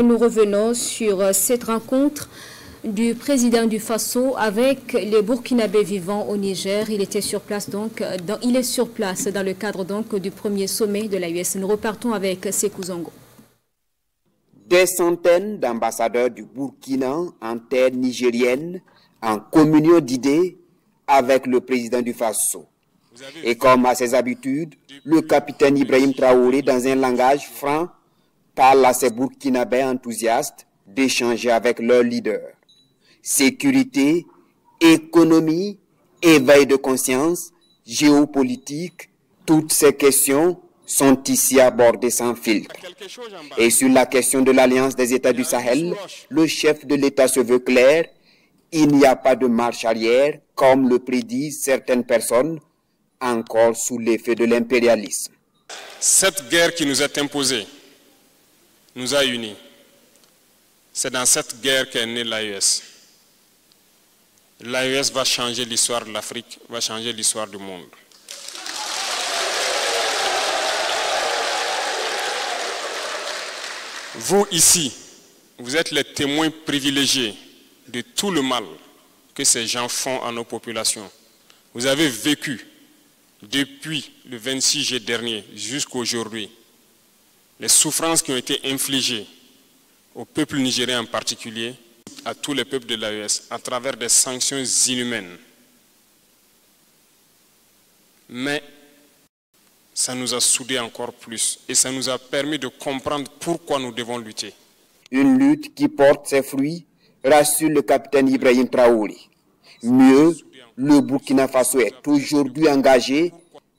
Nous revenons sur cette rencontre du président du Faso avec les Burkinabés vivant au Niger. Il était sur place il est sur place dans le cadre du premier sommet de l'AES. Nous repartons avec Sékou Zongo. Des centaines d'ambassadeurs du Burkina en terre nigérienne en communion d'idées avec le président du Faso. Et comme à ses habitudes, le capitaine Ibrahim Traoré, dans un langage franc, parle à ces Burkinabés enthousiastes d'échanger avec leur leader. Sécurité, économie, éveil de conscience, géopolitique, toutes ces questions sont ici abordées sans filtre. Et sur la question de l'alliance des États du Sahel, le chef de l'État se veut clair, il n'y a pas de marche arrière, comme le prédisent certaines personnes, encore sous l'effet de l'impérialisme. Cette guerre qui nous est imposée nous a unis. C'est dans cette guerre qu'est née l'AES. L'AES va changer l'histoire de l'Afrique, va changer l'histoire du monde. Vous ici, vous êtes les témoins privilégiés de tout le mal que ces gens font à nos populations. Vous avez vécu depuis le 26 juillet dernier jusqu'à aujourd'hui les souffrances qui ont été infligées au peuple nigérien en particulier, à tous les peuples de l'AES, à travers des sanctions inhumaines. Mais ça nous a soudés encore plus et ça nous a permis de comprendre pourquoi nous devons lutter. Une lutte qui porte ses fruits, rassure le capitaine Ibrahim Traoré. Mieux, le Burkina Faso est aujourd'hui engagé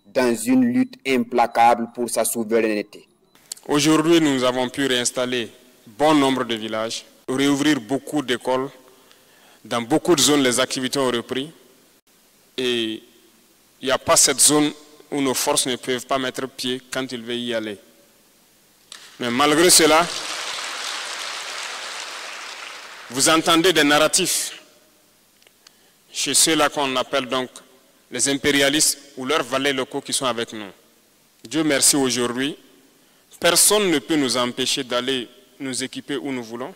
dans une lutte implacable pour sa souveraineté. Aujourd'hui, nous avons pu réinstaller bon nombre de villages, réouvrir beaucoup d'écoles. Dans beaucoup de zones, les activités ont repris. Et il n'y a pas cette zone où nos forces ne peuvent pas mettre pied quand ils veulent y aller. Mais malgré cela, vous entendez des narratifs chez ceux-là qu'on appelle donc les impérialistes ou leurs valets locaux qui sont avec nous. Dieu merci aujourd'hui, personne ne peut nous empêcher d'aller nous équiper où nous voulons.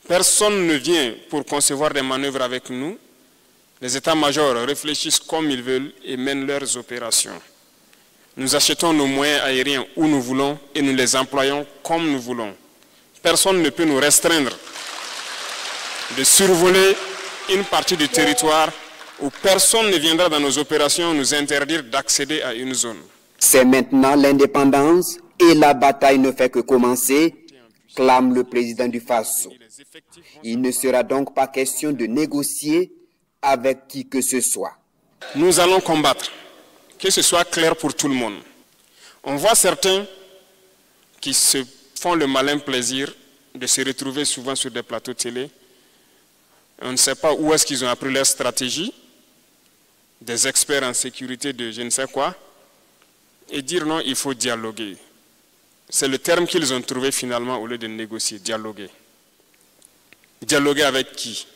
Personne ne vient pour concevoir des manœuvres avec nous. Les états-majors réfléchissent comme ils veulent et mènent leurs opérations. Nous achetons nos moyens aériens où nous voulons et nous les employons comme nous voulons. Personne ne peut nous restreindre de survoler une partie du territoire où personne ne viendra dans nos opérations nous interdire d'accéder à une zone. C'est maintenant l'indépendance et la bataille ne fait que commencer, clame le président du Faso. Il ne sera donc pas question de négocier avec qui que ce soit. Nous allons combattre, que ce soit clair pour tout le monde. On voit certains qui se font le malin plaisir de se retrouver souvent sur des plateaux télé. On ne sait pas où est-ce qu'ils ont appris leur stratégie, des experts en sécurité de je ne sais quoi, et dire non, il faut dialoguer. C'est le terme qu'ils ont trouvé finalement au lieu de négocier, dialoguer. Dialoguer avec qui?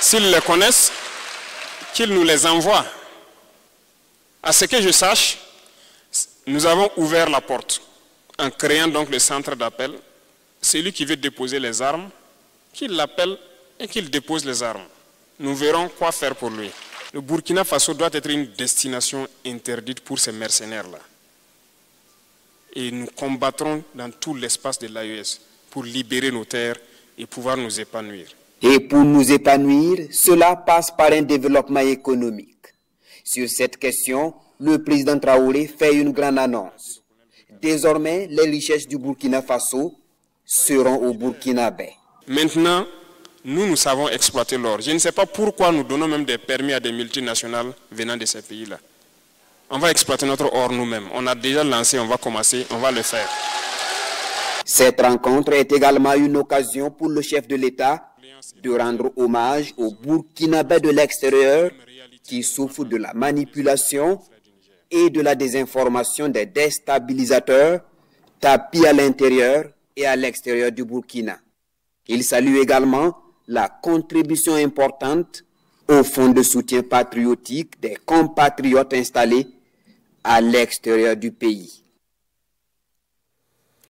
S'ils les connaissent, qu'ils nous les envoient. À ce que je sache, nous avons ouvert la porte en créant donc le centre d'appel. Celui qui veut déposer les armes, qu'il l'appelle et qu'il dépose les armes. Nous verrons quoi faire pour lui. Le Burkina Faso doit être une destination interdite pour ces mercenaires-là. Et nous combattrons dans tout l'espace de l'AES pour libérer nos terres et pouvoir nous épanouir. Et pour nous épanouir, cela passe par un développement économique. Sur cette question, le président Traoré fait une grande annonce. Désormais, les richesses du Burkina Faso seront au Burkinabé. Maintenant, nous savons exploiter l'or. Je ne sais pas pourquoi nous donnons même des permis à des multinationales venant de ces pays-là. On va exploiter notre or nous-mêmes. On a déjà lancé, on va commencer, on va le faire. Cette rencontre est également une occasion pour le chef de l'État de rendre hommage aux Burkinabés de l'extérieur qui souffrent de la manipulation et de la désinformation des déstabilisateurs tapis à l'intérieur et à l'extérieur du Burkina. Il salue également la contribution importante au fonds de soutien patriotique des compatriotes installés à l'extérieur du pays.